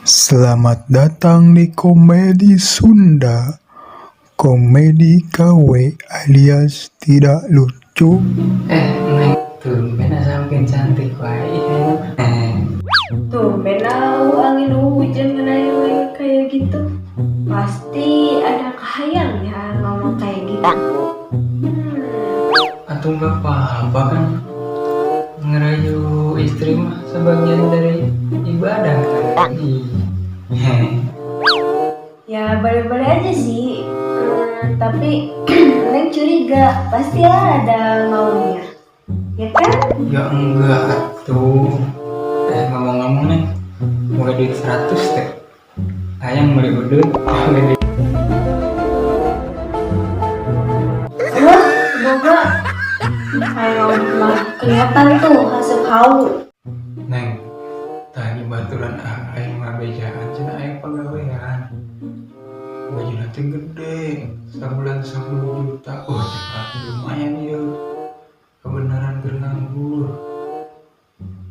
Selamat datang di Komedi Sunda. Komedi KW alias tidak lucu. Neng, tumben asa makin cantik wae. Tumben angin hujan menaik kayak gitu. Pasti ada kahayang ya ngomong kayak gitu. Atau nggak apa-apa kan ngerayu istri mah sebagian dari ibadah kan. Ya boleh-boleh aja sih. Tapi Neng curiga pasti ada maunya. Ya kan? Ya enggak tuh. Ngomong-ngomong nih, mulai duit 100 teh. Ayang mulai udut. Wah, semoga kayak kelihatan tuh hasil kau. Neng, tadi baturan ayang mah bejaan cenah ayang pagawean. Baju nanti gede, sebulan 10 juta. Oh, cepat lumayan ya. Kebenaran bernganggur.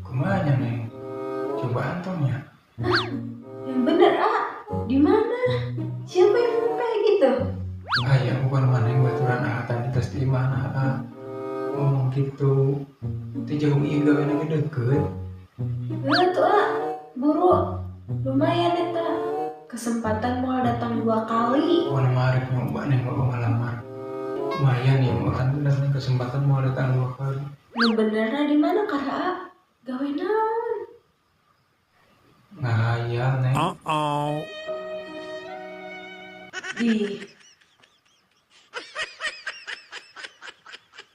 Kemana neng? Coba anton ya. Yang bener di mana? Siapa yang ngomong kayak gitu? Ya bukan mana yang baturan tadi tes di mana ngomong gitu. Itu jauh iya gawe lagi deket. Tuh buru lumayan eta kesempatan mau datang 2 kali. Mana marek nyoba neng mau ngelamar. Lumayan ya mau kan datang kesempatan mau datang 2 kali. Lu benernya di mana karena gawe naon? Ngayal neng. Di